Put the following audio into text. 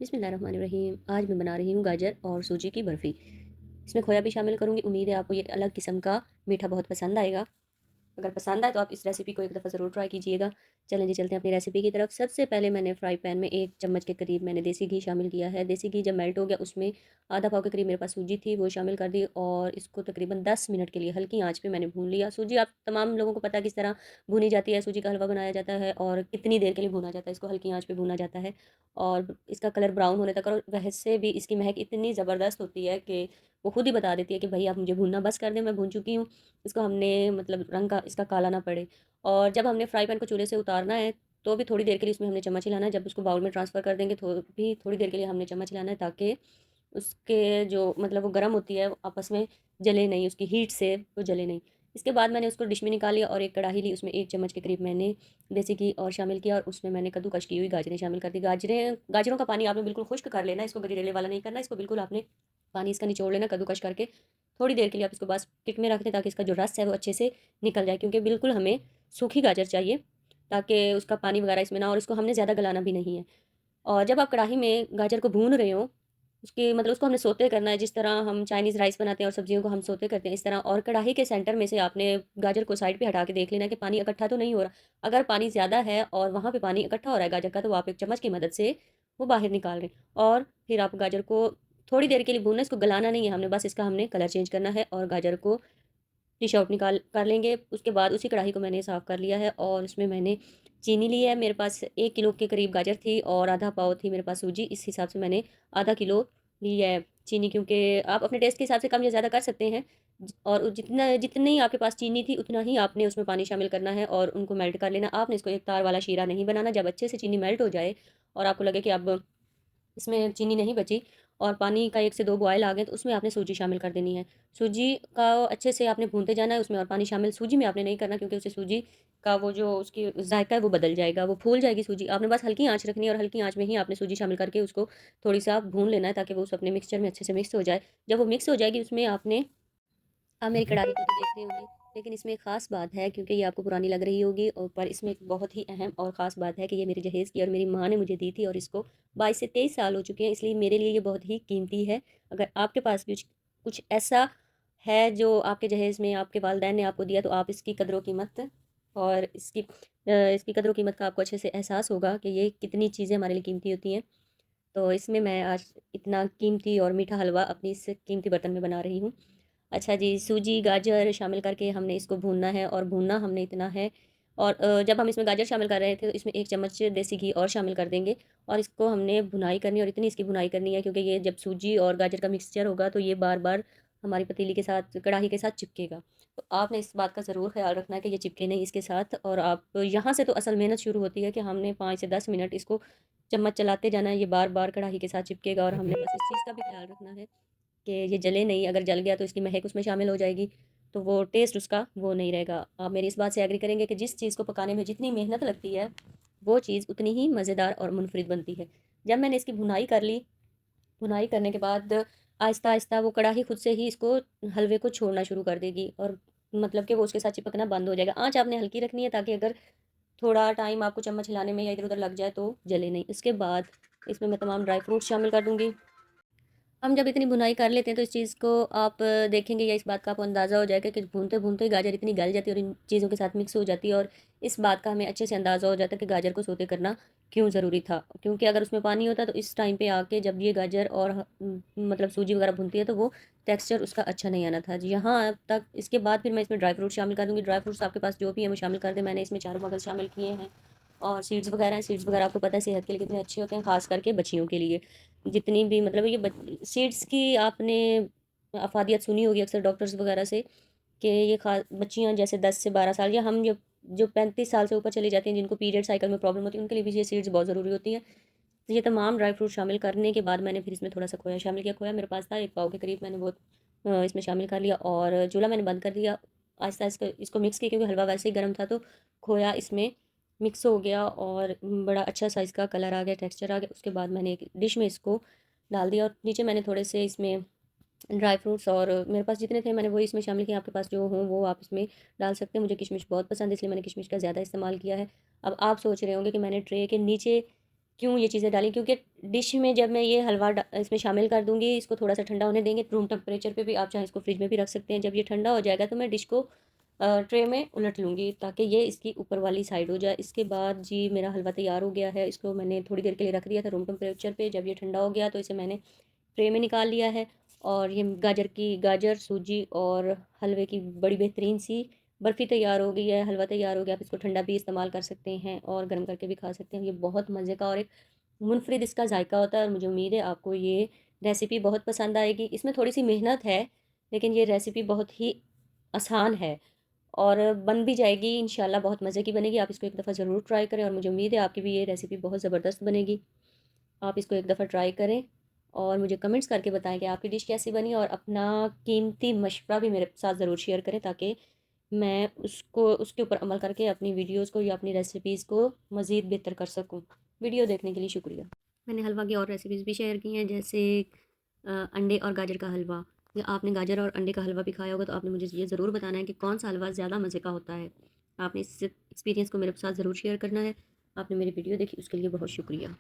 बिस्मिल्लाहिर्रहमानिर्रहीम। आज मैं बना रही हूँ गाजर और सूजी की बर्फ़ी। इसमें खोया भी शामिल करूँगी। उम्मीद है आपको ये अलग किस्म का मीठा बहुत पसंद आएगा। अगर पसंद आए तो आप इस रेसिपी को एक दफ़ा ज़रूर ट्राई कीजिएगा। चलें जी, चलते हैं अपनी रेसिपी की तरफ। सबसे पहले मैंने फ्राई पैन में 1 चम्मच के करीब मैंने देसी घी शामिल किया है। देसी घी जब मेल्ट हो गया उसमें आधा पाव के करीब मेरे पास सूजी थी, वो शामिल कर दी और इसको तकरीबन 10 मिनट के लिए हल्की आँच पे मैंने भून लिया। सूजी आप तमाम लोगों को पता है किस तरह भूनी जाती है, सूजी का हलवा बनाया जाता है और कितनी देर के लिए भूना जाता है, इसको हल्की आँच पे भूना जाता है और इसका कलर ब्राउन होने तक। और वैसे भी इसकी महक इतनी ज़बरदस्त होती है कि वो खुद ही बता देती है कि भई आप मुझे भूनना बस कर दें, मैं भून चुकी हूँ। इसको हमने मतलब रंग का इसका काला ना पड़े। और जब हमने फ्राई पैन को चूल्हे से उतारना है, तो भी थोड़ी देर के लिए उसमें हमने चम्मच हिलाना है। जब उसको बाउल में ट्रांसफ़र कर देंगे तो भी थोड़ी देर के लिए हमने चम्मच हिलाना है, ताकि उसके जो मतलब वो गर्म होती है, वो आपस में जले नहीं, उसकी हीट से वो जले नहीं। इसके बाद मैंने उसको डिश में निकाल लिया और एक कढ़ाई ली, उसमें 1 चम्मच के करीब मैंने देसी घी और शामिल किया और उसमें मैंने कद्दूकश की हुई गाजरें शामिल कर दी। गाजरों का पानी आपने बिल्कुल खुश्क कर लेना है, इसको गरीरेले वाला नहीं करना, इसको बिल्कुल आपने पानी इसका निचोड़ लेना कद्दूकश करके। थोड़ी देर के लिए आप इसको बस पिक में रख दें, ताकि इसका जो रस है वो अच्छे से निकल जाए, क्योंकि बिल्कुल हमें सूखी गाजर चाहिए, ताकि उसका पानी वगैरह इसमें ना हो और इसको हमने ज़्यादा गलाना भी नहीं है। और जब आप कढ़ाई में गाजर को भून रहे हो, उसके मतलब उसको हमने सोते करना है, जिस तरह हम चाइनीज़ राइस बनाते हैं और सब्जियों को हम सोते करते हैं, इस तरह। और कढ़ाई के सेंटर में से आपने गाजर को साइड पे हटा के देख लेना कि पानी इकट्ठा तो नहीं हो रहा। अगर पानी ज़्यादा है और वहाँ पे पानी इकट्ठा हो रहा है गाजर का, तो आप एक चम्मच की मदद से वो बाहर निकाल लें और फिर आप गाजर को थोड़ी देर के लिए भूनना है, इसको गलाना नहीं है हमने, बस इसका हमने कलर चेंज करना है और गाजर को डिश आउट निकाल कर लेंगे। उसके बाद उसी कढ़ाई को मैंने साफ़ कर लिया है और उसमें मैंने चीनी ली है। मेरे पास 1 किलो के करीब गाजर थी और आधा पाव थी मेरे पास सूजी। इस हिसाब से मैंने आधा किलो ली है चीनी, क्योंकि आप अपने टेस्ट के हिसाब से कम या ज़्यादा कर सकते हैं। और जितना जितनी आपके पास चीनी थी उतना ही आपने उसमें पानी शामिल करना है और उनको मेल्ट कर लेना। आपने इसको एक तार वाला शीरा नहीं बनाना। जब अच्छे से चीनी मेल्ट हो जाए और आपको लगे कि अब इसमें चीनी नहीं बची और पानी का 1 से 2 बॉयल आ गए, तो उसमें आपने सूजी शामिल कर देनी है। सूजी का अच्छे से आपने भूनते जाना है उसमें, और पानी शामिल सूजी में आपने नहीं करना, क्योंकि उससे सूजी का वो जो उसकी ज़ायका है वो बदल जाएगा, वो फूल जाएगी सूजी। आपने बस हल्की आँच रखनी है और हल्की आँच में ही आपने सूजी शामिल करके उसको थोड़ी-सा भून लेना है, ताकि वो उस अपने मिक्सचर में अच्छे से मिक्स हो जाए। जब वो मिक्स हो जाएगी उसमें आपने, आप मेरी कढ़ाई को तो देख रहे होंगे, लेकिन इसमें एक ख़ास बात है, क्योंकि ये आपको पुरानी लग रही होगी, और पर इसमें एक बहुत ही अहम और ख़ास बात है कि ये मेरी जहेज़ की और मेरी माँ ने मुझे दी थी और इसको 22 से 23 साल हो चुके हैं, इसलिए मेरे लिए ये बहुत ही कीमती है। अगर आपके पास भी कुछ कुछ ऐसा है जो आपके जहेज़ में आपके वालिदैन ने आपको दिया, तो आप इसकी कदर-ओ-कीमत और इसकी कदर-ओ-कीमत का आपको अच्छे से एहसास होगा कि ये कितनी चीज़ें हमारे लिए कीमती होती हैं। तो इसमें मैं आज इतना कीमती और मीठा हलवा अपनी इस कीमती बर्तन में बना रही हूँ। अच्छा जी, सूजी, गाजर शामिल करके हमने इसको भूनना है और भूनना हमने इतना है। और जब हम इसमें गाजर शामिल कर रहे थे, तो इसमें 1 चम्मच देसी घी और शामिल कर देंगे और इसको हमने भुनाई करनी है, और इतनी इसकी भुनाई करनी है, क्योंकि ये जब सूजी और गाजर का मिक्सचर होगा, तो ये बार-बार हमारी पतीली के साथ, कढ़ाई के साथ चिपकेगा। तो आपने इस बात का ज़रूर ख़्याल रखना है कि ये चिपके नहीं इसके साथ। और आप यहाँ से तो असल मेहनत शुरू होती है कि हमने 5 से 10 मिनट इसको चम्मच चलाते जाना है, ये बार-बार कढ़ाई के साथ चिपकेगा, और हमने बस इस चीज़ का भी ख़्याल रखना है कि ये जले नहीं। अगर जल गया तो इसकी महक उसमें शामिल हो जाएगी, तो वो टेस्ट उसका वो नहीं रहेगा। आप मेरी इस बात से एग्री करेंगे कि जिस चीज़ को पकाने में जितनी मेहनत लगती है, वो चीज़ उतनी ही मज़ेदार और मुनफ़रिद बनती है। जब मैंने इसकी भुनाई कर ली, भुनाई करने के बाद आहिस्ता-आहिस्ता वो कढ़ाई खुद से ही इसको हलवे को छोड़ना शुरू कर देगी, और मतलब कि वो उसके साथ चिपकना बंद हो जाएगा। आँच आपने हल्की रखनी है, ताकि अगर थोड़ा टाइम आपको चम्मच हिलाने में या इधर-उधर लग जाए तो जले नहीं। उसके बाद इसमें मैं तमाम ड्राई फ्रूट्स शामिल कर दूँगी। हम जब इतनी भुनाई कर लेते हैं, तो इस चीज़ को आप देखेंगे, या इस बात का आपको अंदाज़ा हो जाएगा कि भूनते-भूनते ही गाजर इतनी गल जाती है और इन चीज़ों के साथ मिक्स हो जाती है, और इस बात का हमें अच्छे से अंदाज़ा हो जाता है कि गाजर को सौते करना क्यों ज़रूरी था। क्योंकि अगर उसमें पानी होता, तो इस टाइम पे आके जब ये गाजर और मतलब सूजी वगैरह भूनती है, तो वो टेक्सचर उसका अच्छा नहीं आना था। जी, यहाँ अब तक इसके बाद फिर मैं इसमें ड्राई फ्रूट शामिल कर दूँगी। ड्राई फ्रूट्स आपके पास जो भी हैं वो शामिल कर दें। मैंने इसमें चारों मगज़ शामिल किए हैं और सीड्स वगैरह हैं। सीड्स वगैरह आपको पता है सेहत के लिए कितने अच्छे होते हैं, ख़ास करके बच्चियों के लिए। जितनी भी मतलब ये सीड्स की आपने अफ़ादियत सुनी होगी अक्सर डॉक्टर्स वगैरह से, कि ये बच्चियाँ जैसे 10 से 12 साल, या हम जो जो 35 साल से ऊपर चली जाती हैं, जिनको पीरियड साइकिल में प्रॉब्लम होती है, उनके लिए भी ये सीड्स बहुत ज़रूरी होती हैं। तो ये तमाम ड्राई फ्रूट शामिल करने के बाद मैंने फिर इसमें थोड़ा सा खोया शामिल किया। खोया मेरे पास था 1 पाव के करीब, मैंने वो इसमें शामिल कर लिया और चूल्हा मैंने बंद कर दिया। आहिस्ता आहिस्ता इसको मिक्स किया, क्योंकि हलवा वैसे ही गर्म था, तो खोया इसमें मिक्स हो गया और बड़ा अच्छा सा इसका कलर आ गया, टेक्सचर आ गया। उसके बाद मैंने एक डिश में इसको डाल दिया और नीचे मैंने थोड़े से इसमें ड्राई फ्रूट्स, और मेरे पास जितने थे मैंने वही इसमें शामिल किए। आपके पास जो हों वो आप इसमें डाल सकते हैं। मुझे किशमिश बहुत पसंद है, इसलिए मैंने किशमिश का ज़्यादा इस्तेमाल किया है। अब आप सोच रहे होंगे कि मैंने ट्रे के नीचे क्यों ये चीज़ें डाली, क्योंकि डिश में जब मैं ये हलवा इसमें शामिल कर दूँगी, इसको थोड़ा सा ठंडा होने देंगे रूम टेम्परेचर पे भी, आप चाहें इसको फ्रिज में भी रख सकते हैं। जब ये ठंडा हो जाएगा तो मैं डिश को ट्रे में उलट लूँगी ताकि ये इसकी ऊपर वाली साइड हो जाए। इसके बाद जी मेरा हलवा तैयार हो गया है। इसको मैंने थोड़ी देर के लिए रख दिया था रूम टेम्परेचर पे। जब ये ठंडा हो गया तो इसे मैंने ट्रे में निकाल लिया है। और ये गाजर, सूजी और हलवे की बड़ी बेहतरीन सी बर्फ़ी तैयार हो गई है, हलवा तैयार हो गया। आप इसको ठंडा भी इस्तेमाल कर सकते हैं और गर्म करके भी खा सकते हैं। ये बहुत मज़े का और एक मुनफ़रिद इसका जायका होता है और मुझे उम्मीद है आपको ये रेसिपी बहुत पसंद आएगी। इसमें थोड़ी-सी मेहनत है, लेकिन ये रेसिपी बहुत ही आसान है और बन भी जाएगी इंशाल्लाह, बहुत मज़े की बनेगी। आप इसको एक दफ़ा ज़रूर ट्राई करें और मुझे उम्मीद है आपकी भी ये रेसिपी बहुत ज़बरदस्त बनेगी। आप इसको एक दफ़ा ट्राई करें और मुझे कमेंट्स करके बताएं कि आपकी डिश कैसी बनी, और अपना कीमती मशवरा भी मेरे साथ ज़रूर शेयर करें ताकि मैं उसके ऊपर अमल करके अपनी वीडियोज़ को या अपनी रेसिपीज़ को मज़ीद बेहतर कर सकूँ। वीडियो देखने के लिए शुक्रिया। मैंने हलवा की और रेसिपीज़ भी शेयर की हैं, जैसे अंडे और गाजर का हलवा। या आपने गाजर और अंडे का हलवा भी खाया होगा तो आपने मुझे ये ज़रूर बताना है कि कौन सा हलवा ज़्यादा मज़े का होता है। आपने इस एक्सपीरियंस को मेरे साथ ज़रूर शेयर करना है। आपने मेरी वीडियो देखी उसके लिए बहुत शुक्रिया।